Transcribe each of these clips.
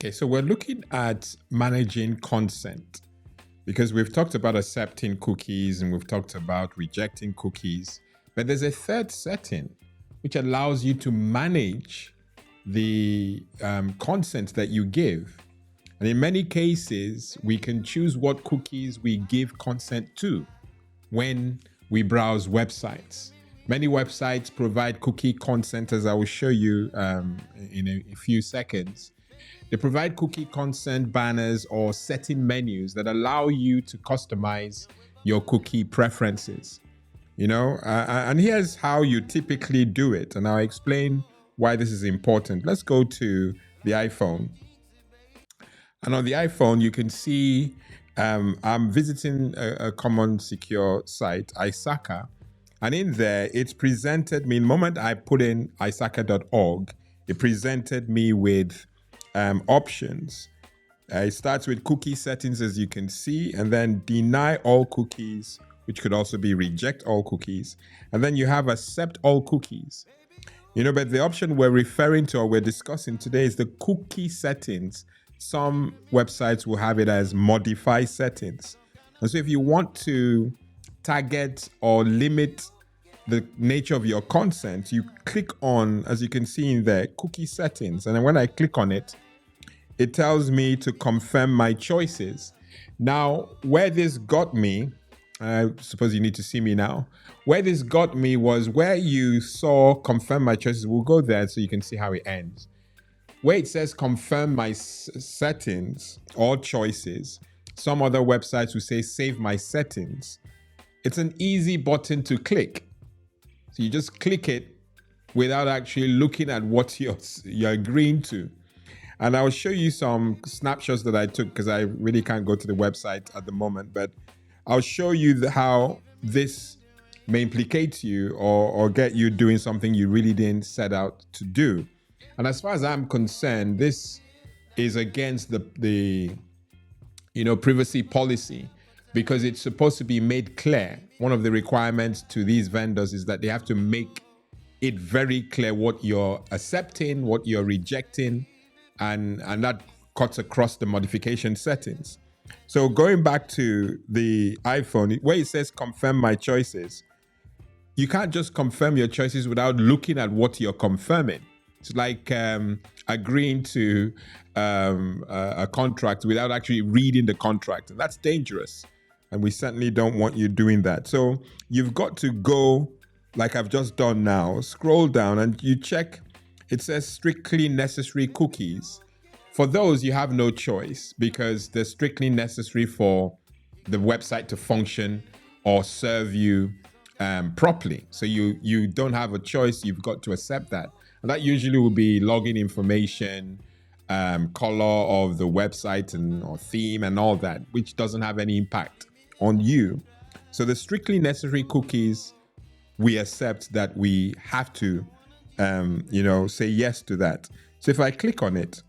Okay, so we're looking at managing consent because we've talked about accepting cookies and we've talked about rejecting cookies, but there's a third setting which allows you to manage the consent that you give. And in many cases, we can choose what cookies we give consent to when we browse websites. Many websites provide cookie consent, as I will show you in a few seconds. They provide cookie consent banners or setting menus that allow you to customize your cookie preferences. And here's how you typically do it. And I'll explain why this is important. Let's go to the iPhone. And on the iPhone, you can see I'm visiting a common secure site, Isaka. And in there, it's presented me, the moment I put in isaka.org, it presented me with options. It starts with cookie settings, as you can see, and then deny all cookies, which could also be reject all cookies. And then you have accept all cookies. But the option we're referring to or we're discussing today is the cookie settings. Some websites will have it as modify settings. And so if you want to target or limit the nature of your consent, you click on, as you can see in there, cookie settings. And then when I click on it, it tells me to confirm my choices. Now, where this got me, I suppose you need to see me now. Where this got me was where you saw confirm my choices. We'll go there so you can see how it ends. Where it says confirm my settings or choices, some other websites will say save my settings. It's an easy button to click. So you just click it without actually looking at what you're agreeing to. And I'll show you some snapshots that I took because I really can't go to the website at the moment, but I'll show you how this may implicate you or get you doing something you really didn't set out to do. And as far as I'm concerned, this is against the privacy policy because it's supposed to be made clear. One of the requirements to these vendors is that they have to make it very clear what you're accepting, what you're rejecting, and that cuts across the modification settings. So going back to the iPhone, where it says confirm my choices, you can't just confirm your choices without looking at what you're confirming. It's like agreeing to a contract without actually reading the contract. And that's dangerous. And we certainly don't want you doing that. So you've got to go, like I've just done now, scroll down and you check. It says strictly necessary cookies. For those, you have no choice because they're strictly necessary for the website to function or serve you properly. So you don't have a choice. You've got to accept that. And that usually will be login information, color of the website or theme and all that, which doesn't have any impact on you. So the strictly necessary cookies, we accept that we have to say yes to that. So if I click on it,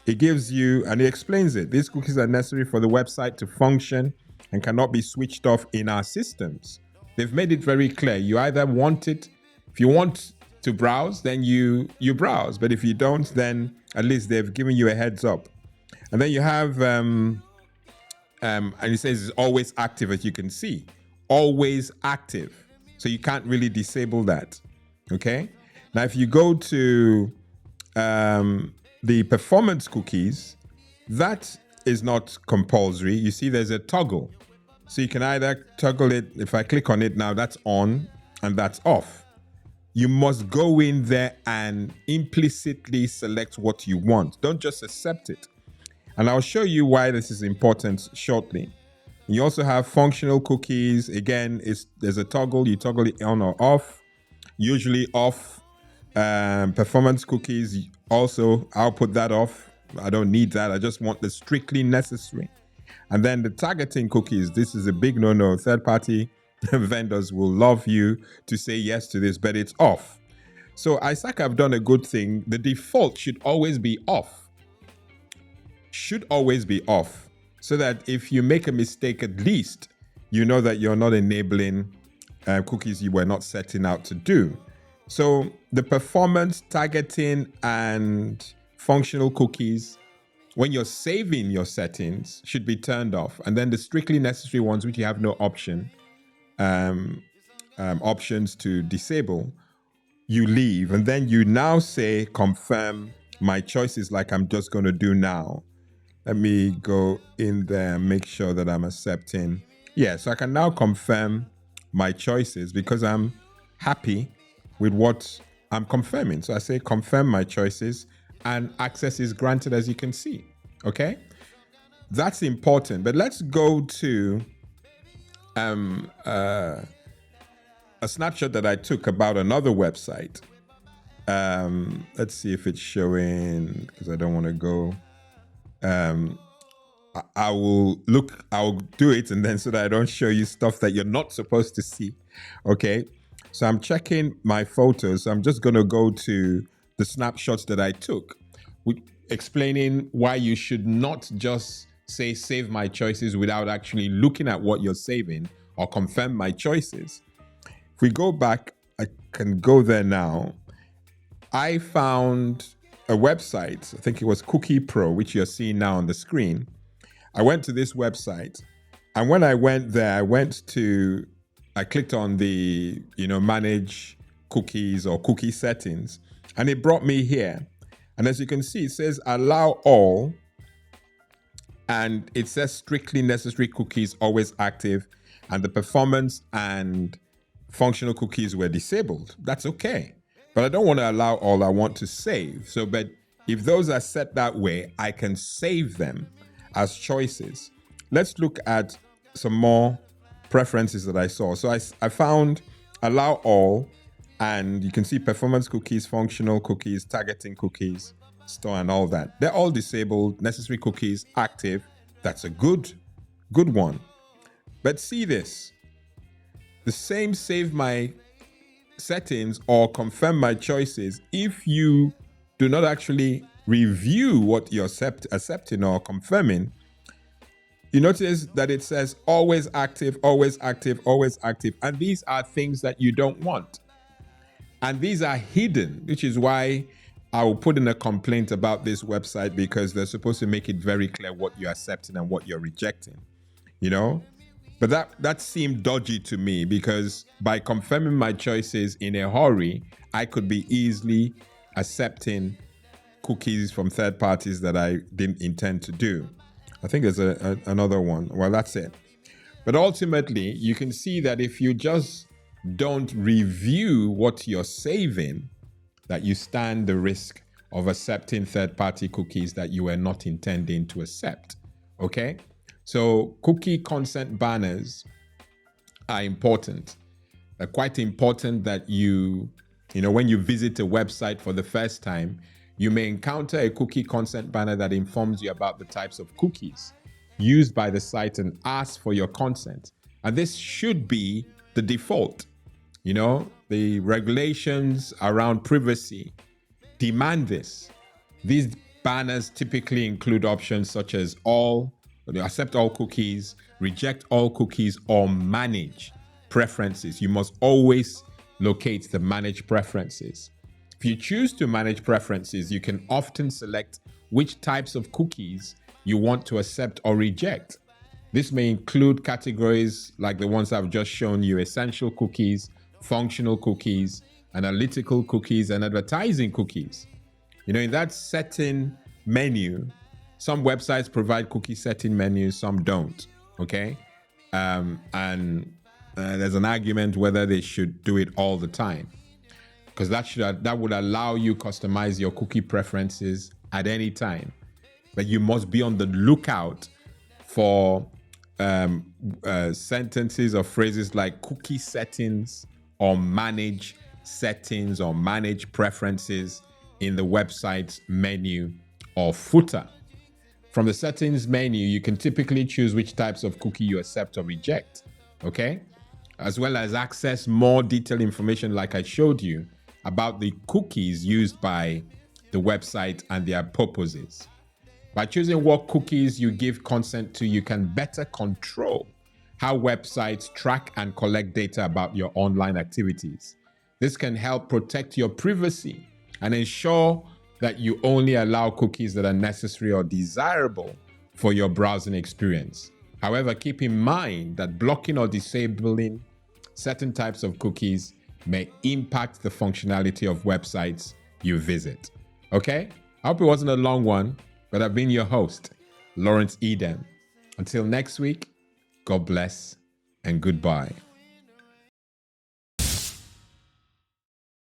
it gives you, and it explains it. These cookies are necessary for the website to function and cannot be switched off in our systems. They've made it very clear. You either want it, if you want to browse, then you browse. But if you don't, then at least they've given you a heads up. And then you have, and it says it's always active, as you can see. Always active. So you can't really disable that. Okay? Now, if you go to the performance cookies, that is not compulsory. You see there's a toggle. So you can either toggle it. If I click on it now, that's on and that's off. You must go in there and implicitly select what you want. Don't just accept it. And I'll show you why this is important shortly. You also have functional cookies. Again, there's a toggle. You toggle it on or off. Usually off. Performance cookies, also, I'll put that off. I don't need that. I just want the strictly necessary. And then the targeting cookies, this is a big no-no. Third-party vendors will love you to say yes to this, but it's off. So Isaac have done a good thing. The default should always be off. Should always be off. So that if you make a mistake, at least you know that you're not enabling cookies you were not setting out to do. So the performance, targeting, and functional cookies when you're saving your settings, should be turned off. And then the strictly necessary ones, which you have no options to disable, you leave. And then you now say, confirm my choices, like I'm just going to do now. Let me go in there and make sure that I'm accepting. Yeah, so I can now confirm my choices because I'm happy with what I'm confirming. So I say confirm my choices and access is granted, as you can see. Okay, that's important. But let's go to a snapshot that I took about another website. Let's see if it's showing, because I don't want to go. I'll do it, and then so that I don't show you stuff that you're not supposed to see. Okay, so I'm checking my photos. So I'm just going to go to the snapshots that I took, explaining why you should not just say save my choices without actually looking at what you're saving or confirm my choices. If we go back, I can go there now. I found a website, I think it was Cookie Pro, which you're seeing now on the screen. I went to this website, and when I went there, I clicked on the, manage cookies or cookie settings, and it brought me here. And as you can see, it says allow all, and it says strictly necessary cookies always active, and the performance and functional cookies were disabled. That's okay. But I don't want to allow all, I want to save. So, but if those are set that way, I can save them as choices. Let's look at some more preferences that I saw. So I found allow all, and you can see performance cookies, functional cookies, targeting cookies, store, and all that. They're all disabled. Necessary cookies active. That's a good one. But see this. The same save my settings or confirm my choices, if you do not actually review what you're accepting or confirming, you notice that it says always active, always active, always active. And these are things that you don't want. And these are hidden, which is why I will put in a complaint about this website, because they're supposed to make it very clear what you're accepting and what you're rejecting, But that seemed dodgy to me, because by confirming my choices in a hurry, I could be easily accepting cookies from third parties that I didn't intend to do. I think there's another one. Well, that's it. But ultimately, you can see that if you just don't review what you're saving, that you stand the risk of accepting third-party cookies that you were not intending to accept. Okay? So cookie consent banners are important. They're quite important that when you visit a website for the first time, you may encounter a cookie consent banner that informs you about the types of cookies used by the site and asks for your consent. And this should be the default. The regulations around privacy demand this. These banners typically include options such as accept all cookies, reject all cookies, or manage preferences. You must always locate the manage preferences. If you choose to manage preferences, you can often select which types of cookies you want to accept or reject. This may include categories like the ones I've just shown you: essential cookies, functional cookies, analytical cookies, and advertising cookies. In that setting menu, some websites provide cookie setting menus, some don't, okay? And there's an argument whether they should do it all the time, because that would allow you customize your cookie preferences at any time. But you must be on the lookout for sentences or phrases like cookie settings or manage settings or manage preferences in the website's menu or footer. From the settings menu, you can typically choose which types of cookie you accept or reject, okay? As well as access more detailed information like I showed you about the cookies used by the website and their purposes. By choosing what cookies you give consent to, you can better control how websites track and collect data about your online activities. This can help protect your privacy and ensure that you only allow cookies that are necessary or desirable for your browsing experience. However, keep in mind that blocking or disabling certain types of cookies may impact the functionality of websites you visit. Okay? I hope it wasn't a long one, but I've been your host, Lawrence Eden. Until next week, God bless and goodbye.